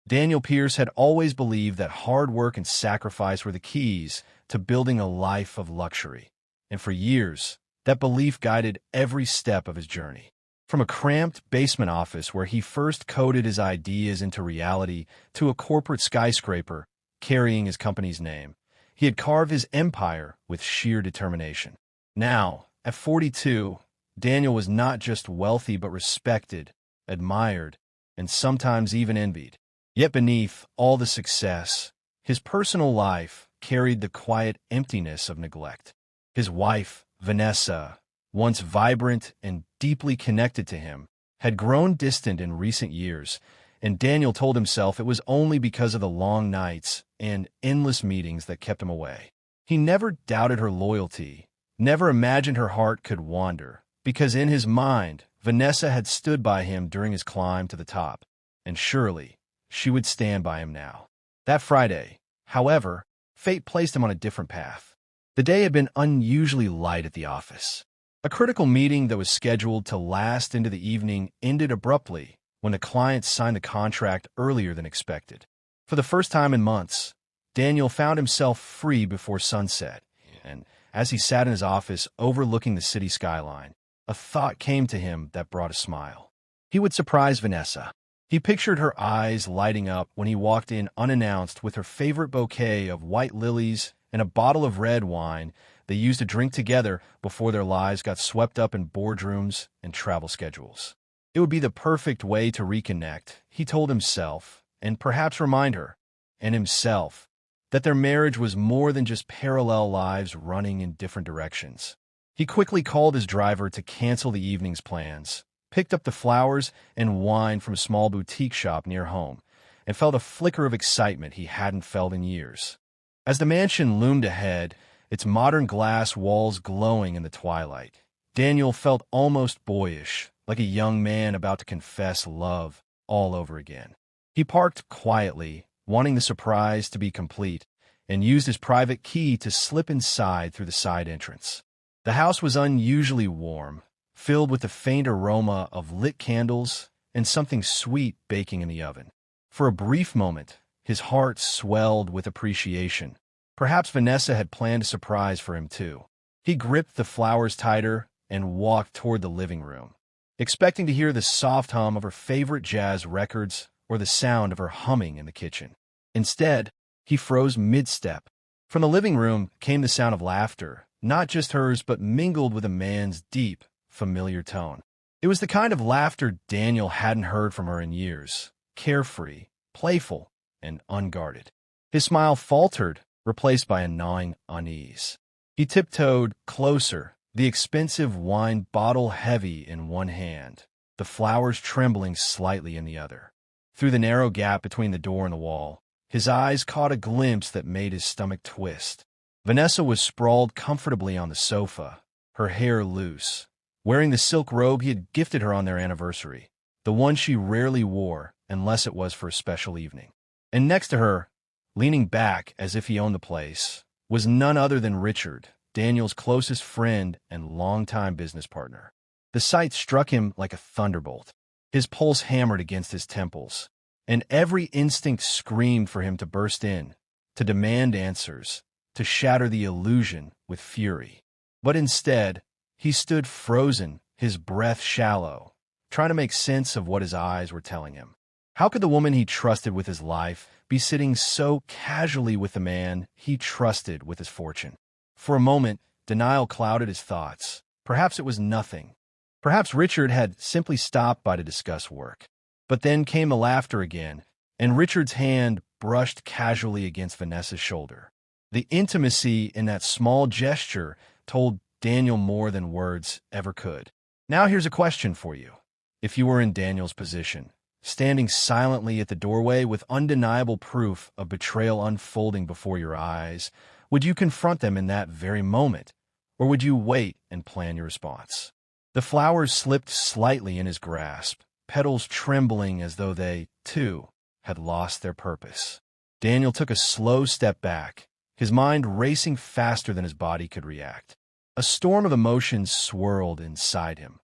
Daniel Pierce had always believed that hard work and sacrifice were the keys to building a life of luxury. And for years, that belief guided every step of his journey. From a cramped basement office where he first coded his ideas into reality to a corporate skyscraper carrying his company's name, he had carved his empire with sheer determination. Now, at 42, Daniel was not just wealthy but respected, admired, and sometimes even envied. Yet beneath all the success, his personal life carried the quiet emptiness of neglect. His wife, Vanessa, once vibrant and deeply connected to him, had grown distant in recent years, and Daniel told himself it was only because of the long nights and endless meetings that kept him away. He never doubted her loyalty, never imagined her heart could wander, because in his mind, Vanessa had stood by him during his climb to the top, and surely she would stand by him now. That Friday, however, fate placed him on a different path. The day had been unusually light at the office. A critical meeting that was scheduled to last into the evening ended abruptly when the client signed the contract earlier than expected. For the first time in months, Daniel found himself free before sunset, and as he sat in his office overlooking the city skyline, a thought came to him that brought a smile. He would surprise Vanessa. He pictured her eyes lighting up when he walked in unannounced with her favorite bouquet of white lilies and a bottle of red wine they used to drink together before their lives got swept up in boardrooms and travel schedules. It would be the perfect way to reconnect, he told himself, and perhaps remind her, and himself, that their marriage was more than just parallel lives running in different directions. He quickly called his driver to cancel the evening's plans, picked up the flowers and wine from a small boutique shop near home, and felt a flicker of excitement he hadn't felt in years. As the mansion loomed ahead, its modern glass walls glowing in the twilight, Daniel felt almost boyish, like a young man about to confess love all over again. He parked quietly, wanting the surprise to be complete, and used his private key to slip inside through the side entrance. The house was unusually warm, filled with the faint aroma of lit candles and something sweet baking in the oven. For a brief moment, his heart swelled with appreciation. Perhaps Vanessa had planned a surprise for him too. He gripped the flowers tighter and walked toward the living room, expecting to hear the soft hum of her favorite jazz records or the sound of her humming in the kitchen. Instead, he froze mid-step. From the living room came the sound of laughter, not just hers but mingled with a man's deep, familiar tone. It was the kind of laughter Daniel hadn't heard from her in years, carefree, playful, and unguarded. His smile faltered, replaced by a gnawing unease. He tiptoed closer, the expensive wine bottle heavy in one hand, the flowers trembling slightly in the other. Through the narrow gap between the door and the wall, his eyes caught a glimpse that made his stomach twist. Vanessa was sprawled comfortably on the sofa, her hair loose, wearing the silk robe he had gifted her on their anniversary, the one she rarely wore unless it was for a special evening. And next to her, leaning back as if he owned the place, was none other than Richard, Daniel's closest friend and longtime business partner. The sight struck him like a thunderbolt. His pulse hammered against his temples, and every instinct screamed for him to burst in, to demand answers, to shatter the illusion with fury. But instead, he stood frozen, his breath shallow, trying to make sense of what his eyes were telling him. How could the woman he trusted with his life be sitting so casually with the man he trusted with his fortune? For a moment, denial clouded his thoughts. Perhaps it was nothing. Perhaps Richard had simply stopped by to discuss work. But then came the laughter again, and Richard's hand brushed casually against Vanessa's shoulder. The intimacy in that small gesture told Daniel more than words ever could. Now here's a question for you. If you were in Daniel's position, standing silently at the doorway with undeniable proof of betrayal unfolding before your eyes, would you confront them in that very moment, or would you wait and plan your response? The flowers slipped slightly in his grasp, petals trembling as though they, too, had lost their purpose. Daniel took a slow step back, his mind racing faster than his body could react. A storm of emotions swirled inside him.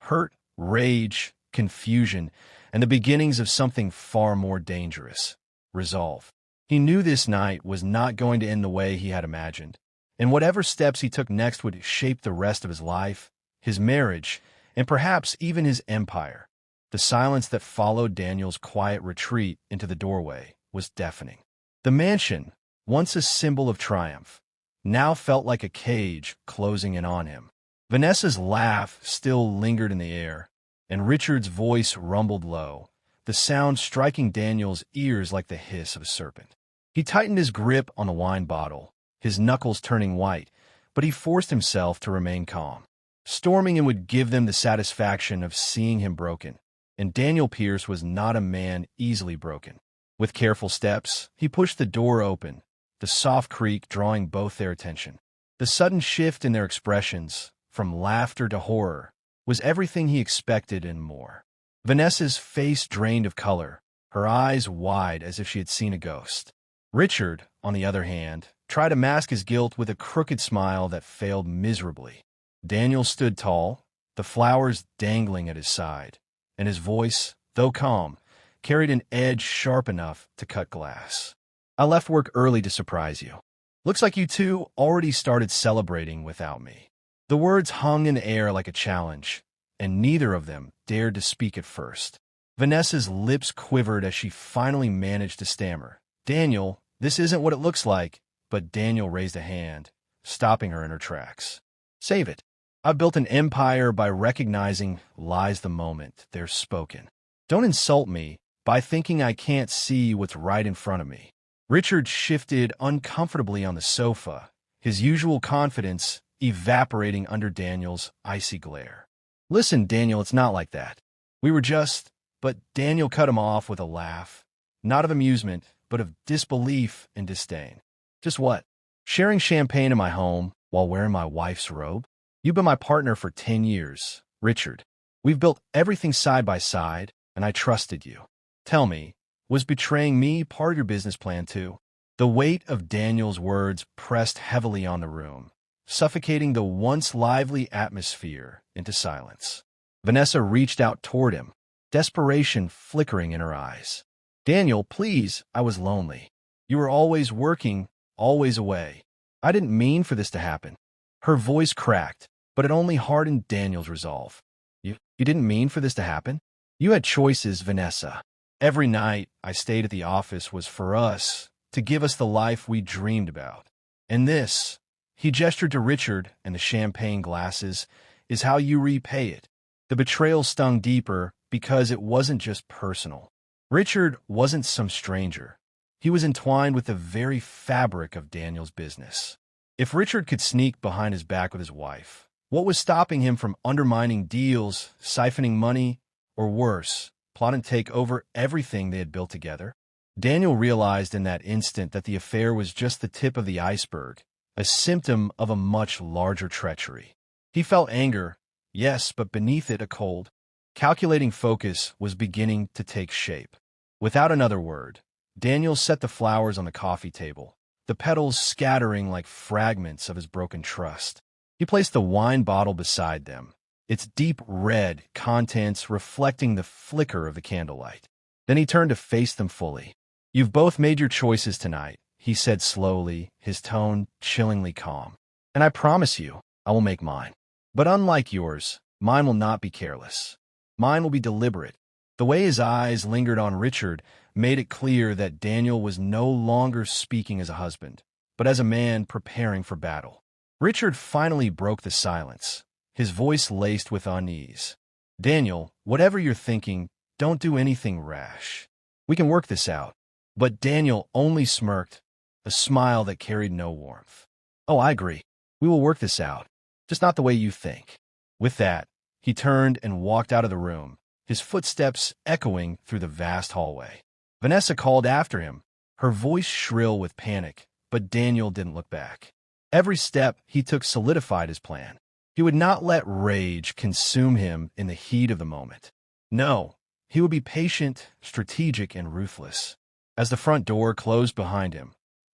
Hurt, rage, confusion, and the beginnings of something far more dangerous: resolve. He knew this night was not going to end the way he had imagined, and whatever steps he took next would shape the rest of his life, his marriage, and perhaps even his empire. The silence that followed Daniel's quiet retreat into the doorway was deafening. The mansion, once a symbol of triumph, now felt like a cage closing in on him. Vanessa's laugh still lingered in the air, and Richard's voice rumbled low, the sound striking Daniel's ears like the hiss of a serpent. He tightened his grip on the wine bottle, his knuckles turning white, but he forced himself to remain calm. Storming him would give them the satisfaction of seeing him broken, and Daniel Pierce was not a man easily broken. With careful steps, he pushed the door open, the soft creak drawing both their attention. The sudden shift in their expressions, from laughter to horror, was everything he expected and more. Vanessa's face drained of color, her eyes wide as if she had seen a ghost. Richard, on the other hand, tried to mask his guilt with a crooked smile that failed miserably. Daniel stood tall, the flowers dangling at his side, and his voice, though calm, carried an edge sharp enough to cut glass. "I left work early to surprise you. Looks like you two already started celebrating without me." The words hung in the air like a challenge, and neither of them dared to speak at first. Vanessa's lips quivered as she finally managed to stammer, "Daniel, this isn't what it looks like," but Daniel raised a hand, stopping her in her tracks. "Save it. I've built an empire by recognizing lies the moment they're spoken. Don't insult me by thinking I can't see what's right in front of me." Richard shifted uncomfortably on the sofa, his usual confidence evaporating under Daniel's icy glare. "Listen, Daniel, it's not like that. We were just—" But Daniel cut him off with a laugh, not of amusement, but of disbelief and disdain. "Just what? Sharing champagne in my home while wearing my wife's robe? You've been my partner for 10 years, Richard. We've built everything side by side, and I trusted you. Tell me, was betraying me part of your business plan too?" The weight of Daniel's words pressed heavily on the room, suffocating the once lively atmosphere into silence. Vanessa reached out toward him, desperation flickering in her eyes. "Daniel, please, I was lonely. You were always working, always away. I didn't mean for this to happen." Her voice cracked, but it only hardened Daniel's resolve. You didn't mean for this to happen? You had choices, Vanessa. Every night I stayed at the office was for us, to give us the life we dreamed about. And this," he gestured to Richard and the champagne glasses, "is how you repay it." The betrayal stung deeper because it wasn't just personal. Richard wasn't some stranger. He was entwined with the very fabric of Daniel's business. If Richard could sneak behind his back with his wife, what was stopping him from undermining deals, siphoning money, or worse, plotting to take over everything they had built together? Daniel realized in that instant that the affair was just the tip of the iceberg, a symptom of a much larger treachery. He felt anger, yes, but beneath it a cold, calculating focus was beginning to take shape. Without another word, Daniel set the flowers on the coffee table, the petals scattering like fragments of his broken trust. He placed the wine bottle beside them, its deep red contents reflecting the flicker of the candlelight. Then he turned to face them fully. "You've both made your choices tonight," he said slowly, his tone chillingly calm. "And I promise you, I will make mine. But unlike yours, mine will not be careless. Mine will be deliberate." The way his eyes lingered on Richard made it clear that Daniel was no longer speaking as a husband, but as a man preparing for battle. Richard finally broke the silence, his voice laced with unease. "Daniel, whatever you're thinking, don't do anything rash. We can work this out." But Daniel only smirked, a smile that carried no warmth. "Oh, I agree. We will work this out, just not the way you think." With that, he turned and walked out of the room, his footsteps echoing through the vast hallway. Vanessa called after him, her voice shrill with panic, but Daniel didn't look back. Every step he took solidified his plan. He would not let rage consume him in the heat of the moment. No, he would be patient, strategic, and ruthless. As the front door closed behind him,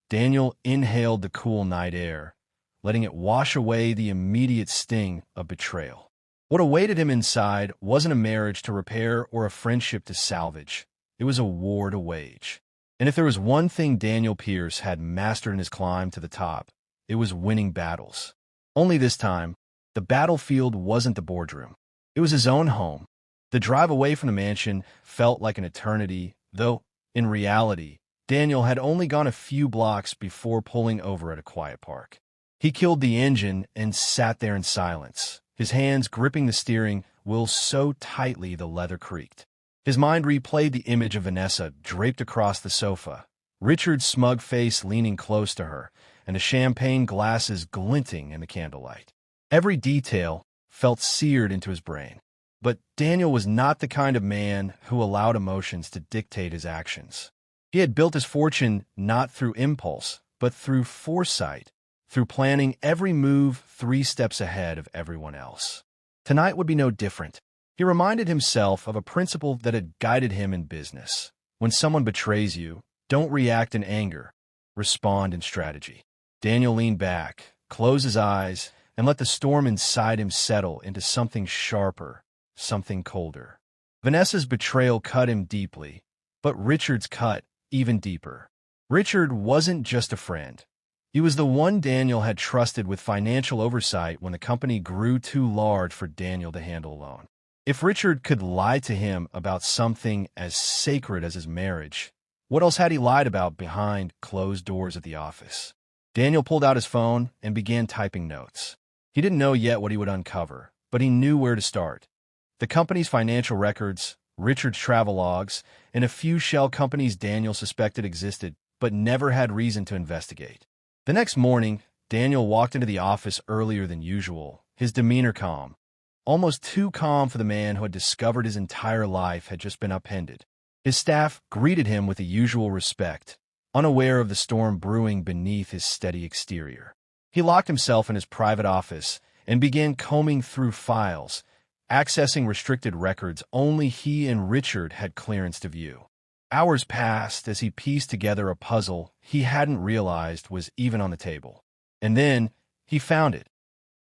Daniel inhaled the cool night air, letting it wash away the immediate sting of betrayal. What awaited him inside wasn't a marriage to repair or a friendship to salvage. It was a war to wage. And if there was one thing Daniel Pierce had mastered in his climb to the top, it was winning battles. Only this time, the battlefield wasn't the boardroom. It was his own home. The drive away from the mansion felt like an eternity, though, in reality, Daniel had only gone a few blocks before pulling over at a quiet park. He killed the engine and sat there in silence, his hands gripping the steering wheel so tightly the leather creaked. His mind replayed the image of Vanessa draped across the sofa, Richard's smug face leaning close to her, and the champagne glasses glinting in the candlelight. Every detail felt seared into his brain. But Daniel was not the kind of man who allowed emotions to dictate his actions. He had built his fortune not through impulse, but through foresight, through planning every move 3 steps ahead of everyone else. Tonight would be no different. He reminded himself of a principle that had guided him in business. When someone betrays you, don't react in anger. Respond in strategy. Daniel leaned back, closed his eyes, and let the storm inside him settle into something sharper, something colder. Vanessa's betrayal cut him deeply, but Richard's cut even deeper. Richard wasn't just a friend. He was the one Daniel had trusted with financial oversight when the company grew too large for Daniel to handle alone. If Richard could lie to him about something as sacred as his marriage, what else had he lied about behind closed doors at the office? Daniel pulled out his phone and began typing notes. He didn't know yet what he would uncover, but he knew where to start. The company's financial records, Richard's travel logs, and a few shell companies Daniel suspected existed, but never had reason to investigate. The next morning, Daniel walked into the office earlier than usual, his demeanor calm. Almost too calm for the man who had discovered his entire life had just been upended. His staff greeted him with the usual respect, unaware of the storm brewing beneath his steady exterior. He locked himself in his private office and began combing through files, accessing restricted records only he and Richard had clearance to view. Hours passed as he pieced together a puzzle he hadn't realized was even on the table. And then he found it.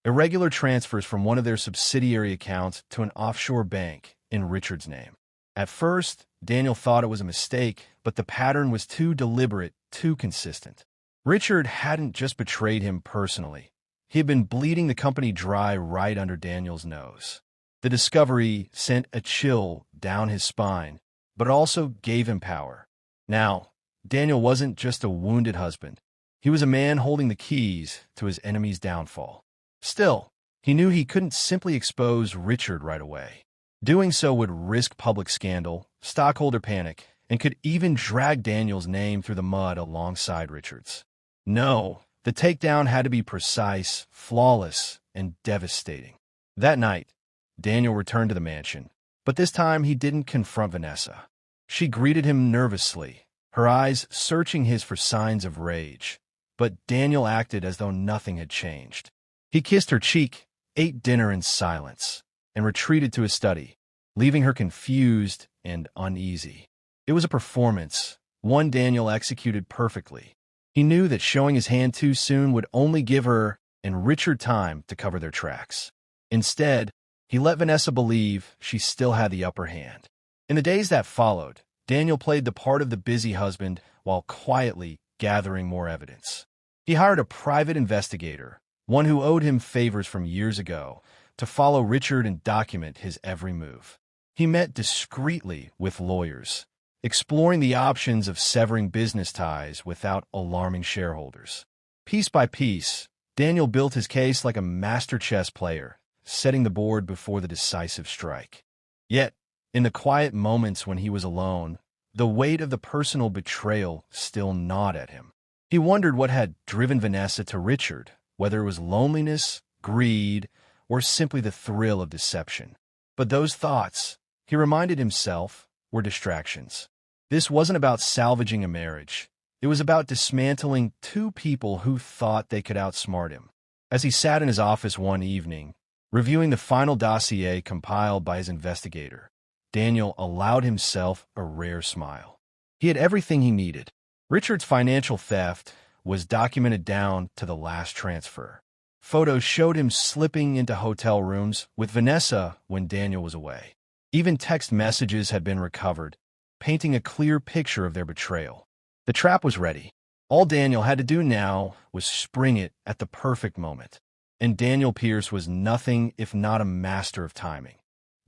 Irregular transfers from one of their subsidiary accounts to an offshore bank in Richard's name. At first, Daniel thought it was a mistake, but the pattern was too deliberate, too consistent. Richard hadn't just betrayed him personally. He had been bleeding the company dry right under Daniel's nose. The discovery sent a chill down his spine, but also gave him power. Now, Daniel wasn't just a wounded husband. He was a man holding the keys to his enemy's downfall. Still, he knew he couldn't simply expose Richard right away. Doing so would risk public scandal, stockholder panic, and could even drag Daniel's name through the mud alongside Richard's. No, the takedown had to be precise, flawless, and devastating. That night, Daniel returned to the mansion, but this time he didn't confront Vanessa. She greeted him nervously, her eyes searching his for signs of rage. But Daniel acted as though nothing had changed. He kissed her cheek, ate dinner in silence, and retreated to his study, leaving her confused and uneasy. It was a performance, one Daniel executed perfectly. He knew that showing his hand too soon would only give her and Richard time to cover their tracks. Instead, he let Vanessa believe she still had the upper hand. In the days that followed, Daniel played the part of the busy husband while quietly gathering more evidence. He hired a private investigator, one who owed him favors from years ago, to follow Richard and document his every move. He met discreetly with lawyers, exploring the options of severing business ties without alarming shareholders. Piece by piece, Daniel built his case like a master chess player, setting the board before the decisive strike. Yet, in the quiet moments when he was alone, the weight of the personal betrayal still gnawed at him. He wondered what had driven Vanessa to Richard, whether it was loneliness, greed, or simply the thrill of deception. But those thoughts, he reminded himself, were distractions. This wasn't about salvaging a marriage. It was about dismantling two people who thought they could outsmart him. As he sat in his office one evening, reviewing the final dossier compiled by his investigator, Daniel allowed himself a rare smile. He had everything he needed. Richard's financial theft was documented down to the last transfer. Photos showed him slipping into hotel rooms with Vanessa when Daniel was away. Even text messages had been recovered, painting a clear picture of their betrayal. The trap was ready. All Daniel had to do now was spring it at the perfect moment. And Daniel Pierce was nothing if not a master of timing.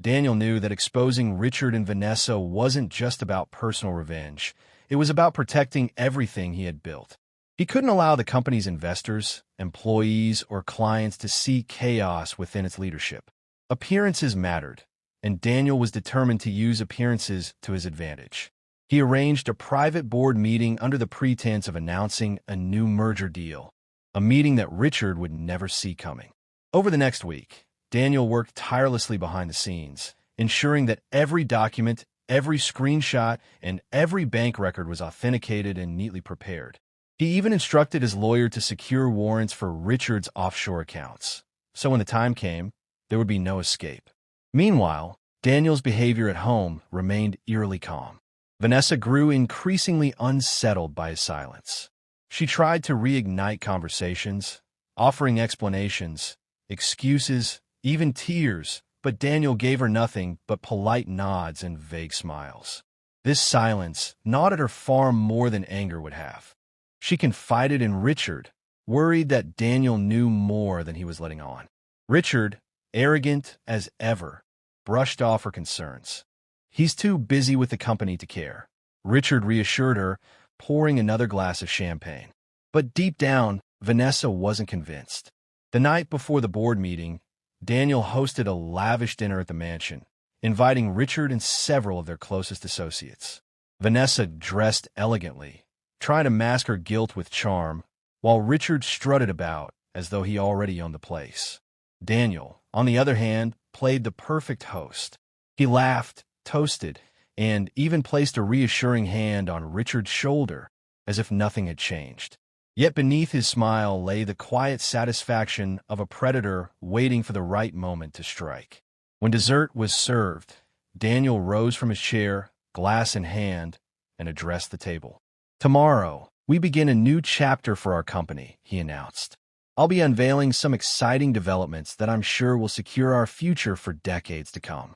Daniel knew that exposing Richard and Vanessa wasn't just about personal revenge. It was about protecting everything he had built. He couldn't allow the company's investors, employees, or clients to see chaos within its leadership. Appearances mattered, and Daniel was determined to use appearances to his advantage. He arranged a private board meeting under the pretense of announcing a new merger deal, a meeting that Richard would never see coming. Over the next week, Daniel worked tirelessly behind the scenes, ensuring that every document, every screenshot, and every bank record was authenticated and neatly prepared. He even instructed his lawyer to secure warrants for Richard's offshore accounts, so when the time came, there would be no escape. Meanwhile, Daniel's behavior at home remained eerily calm. Vanessa grew increasingly unsettled by his silence. She tried to reignite conversations, offering explanations, excuses, even tears, but Daniel gave her nothing but polite nods and vague smiles. This silence gnawed at her far more than anger would have. She confided in Richard, worried that Daniel knew more than he was letting on. Richard, arrogant as ever, brushed off her concerns. "He's too busy with the company to care," Richard reassured her, pouring another glass of champagne. But deep down, Vanessa wasn't convinced. The night before the board meeting, Daniel hosted a lavish dinner at the mansion, inviting Richard and several of their closest associates. Vanessa dressed elegantly, trying to mask her guilt with charm, while Richard strutted about as though he already owned the place. Daniel, on the other hand, played the perfect host. He laughed, toasted, and even placed a reassuring hand on Richard's shoulder, as if nothing had changed. Yet beneath his smile lay the quiet satisfaction of a predator waiting for the right moment to strike. When dessert was served, Daniel rose from his chair, glass in hand, and addressed the table. "Tomorrow, we begin a new chapter for our company," he announced. "I'll be unveiling some exciting developments that I'm sure will secure our future for decades to come."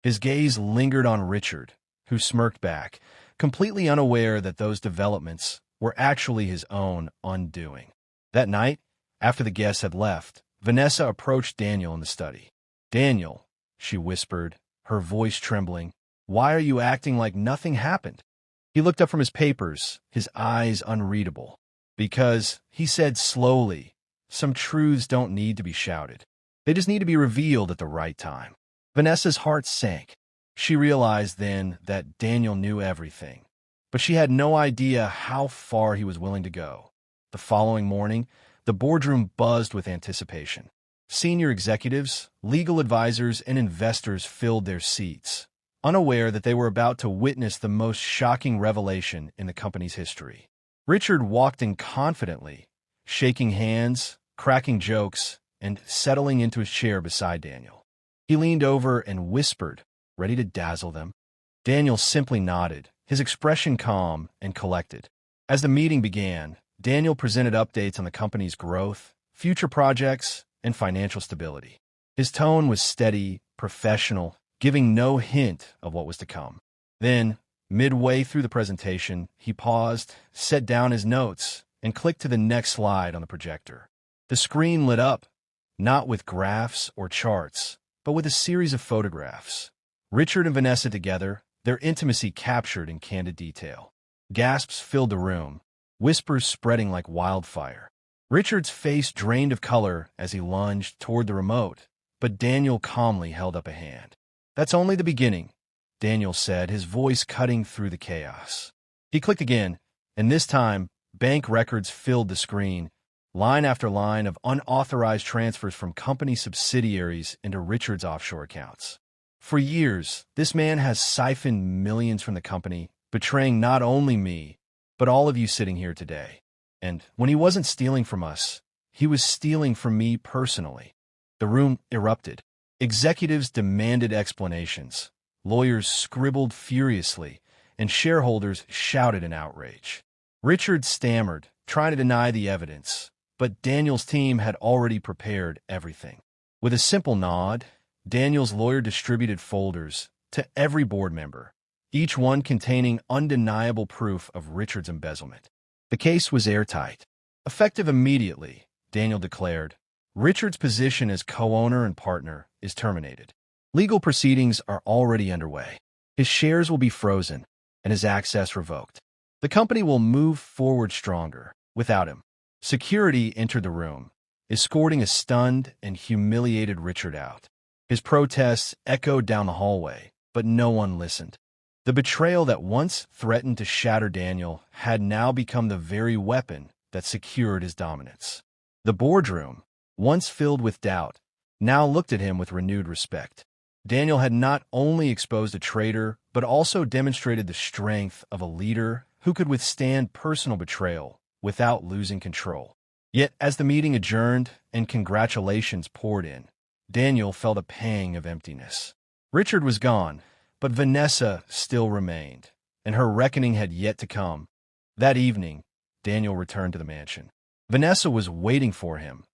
His gaze lingered on Richard, who smirked back, completely unaware that those developments were actually his own undoing. That night, after the guests had left, Vanessa approached Daniel in the study. "Daniel," she whispered, her voice trembling, "why are you acting like nothing happened?" He looked up from his papers, his eyes unreadable. "Because," he said slowly, "some truths don't need to be shouted. They just need to be revealed at the right time." Vanessa's heart sank. She realized then that Daniel knew everything, but she had no idea how far he was willing to go. The following morning, the boardroom buzzed with anticipation. Senior executives, legal advisors, and investors filled their seats, unaware that they were about to witness the most shocking revelation in the company's history. Richard walked in confidently, shaking hands, cracking jokes, and settling into his chair beside Daniel. He leaned over and whispered, ready to dazzle them. Daniel simply nodded, his expression calm and collected. As the meeting began, Daniel presented updates on the company's growth, future projects, and financial stability. His tone was steady, professional, giving no hint of what was to come. Then, midway through the presentation, he paused, set down his notes, and clicked to the next slide on the projector. The screen lit up, not with graphs or charts, but with a series of photographs. Richard and Vanessa together, their intimacy captured in candid detail. Gasps filled the room, whispers spreading like wildfire. Richard's face drained of color as he lunged toward the remote, but Daniel calmly held up a hand. "That's only the beginning," Daniel said, his voice cutting through the chaos. He clicked again, and this time, bank records filled the screen, line after line of unauthorized transfers from company subsidiaries into Richard's offshore accounts. For years, this man has siphoned millions from the company, betraying not only me, but all of you sitting here today. And when he wasn't stealing from us, he was stealing from me personally. The room erupted. Executives demanded explanations. Lawyers scribbled furiously, and shareholders shouted in outrage. Richard stammered, trying to deny the evidence, but Daniel's team had already prepared everything. With a simple nod, Daniel's lawyer distributed folders to every board member, each one containing undeniable proof of Richard's embezzlement. The case was airtight. Effective immediately, Daniel declared, Richard's position as co-owner and partner is terminated. Legal proceedings are already underway. His shares will be frozen and his access revoked. The company will move forward stronger without him. Security entered the room, escorting a stunned and humiliated Richard out. His protests echoed down the hallway, but no one listened. The betrayal that once threatened to shatter Daniel had now become the very weapon that secured his dominance. The boardroom, once filled with doubt, now looked at him with renewed respect. Daniel had not only exposed a traitor, but also demonstrated the strength of a leader who could withstand personal betrayal without losing control. Yet, as the meeting adjourned and congratulations poured in, Daniel felt a pang of emptiness. Richard was gone, but Vanessa still remained, and her reckoning had yet to come. That evening, Daniel returned to the mansion. Vanessa was waiting for him,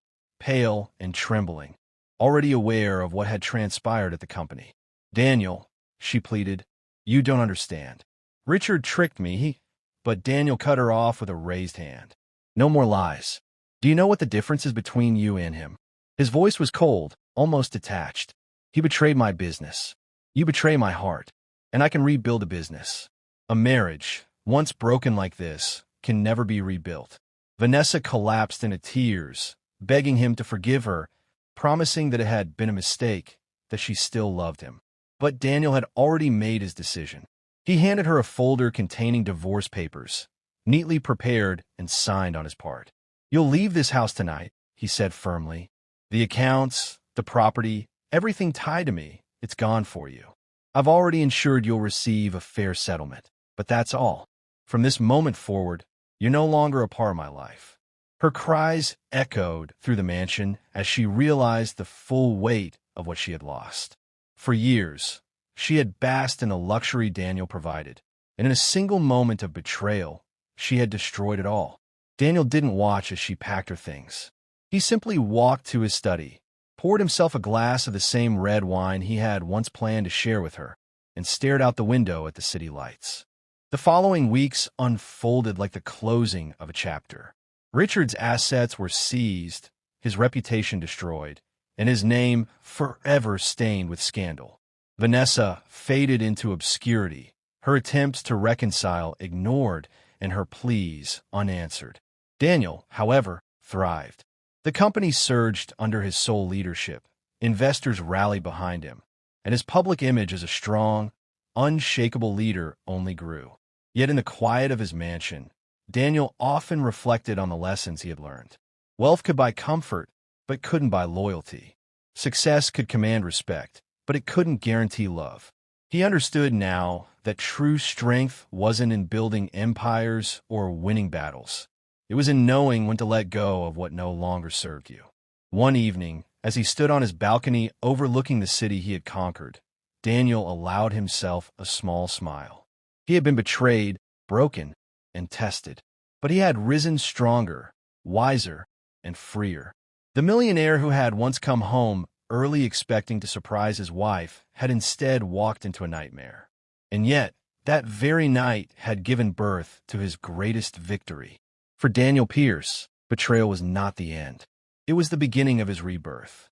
pale and trembling, already aware of what had transpired at the company. Daniel, she pleaded, you don't understand. Richard tricked me, but Daniel cut her off with a raised hand. No more lies. Do you know what the difference is between you and him? His voice was cold, almost detached. He betrayed my business. You betray my heart, and I can rebuild a business. A marriage, once broken like this, can never be rebuilt. Vanessa collapsed into tears, begging him to forgive her, promising that it had been a mistake, that she still loved him. But Daniel had already made his decision. He handed her a folder containing divorce papers, neatly prepared and signed on his part. You'll leave this house tonight, he said firmly. The accounts, the property, everything tied to me, it's gone for you. I've already ensured you'll receive a fair settlement, but that's all. From this moment forward, you're no longer a part of my life. Her cries echoed through the mansion as she realized the full weight of what she had lost. For years, she had basked in the luxury Daniel provided, and in a single moment of betrayal, she had destroyed it all. Daniel didn't watch as she packed her things. He simply walked to his study, poured himself a glass of the same red wine he had once planned to share with her, and stared out the window at the city lights. The following weeks unfolded like the closing of a chapter. Richard's assets were seized, his reputation destroyed, and his name forever stained with scandal. Vanessa faded into obscurity, her attempts to reconcile ignored and her pleas unanswered. Daniel, however, thrived. The company surged under his sole leadership, investors rallied behind him, and his public image as a strong, unshakable leader only grew. Yet in the quiet of his mansion, Daniel often reflected on the lessons he had learned. Wealth could buy comfort, but couldn't buy loyalty. Success could command respect, but it couldn't guarantee love. He understood now that true strength wasn't in building empires or winning battles. It was in knowing when to let go of what no longer served you. One evening, as he stood on his balcony overlooking the city he had conquered, Daniel allowed himself a small smile. He had been betrayed, broken, and tested, but he had risen stronger, wiser, and freer. The millionaire who had once come home early expecting to surprise his wife had instead walked into a nightmare. And yet, that very night had given birth to his greatest victory. For Daniel Pierce, betrayal was not the end. It was the beginning of his rebirth.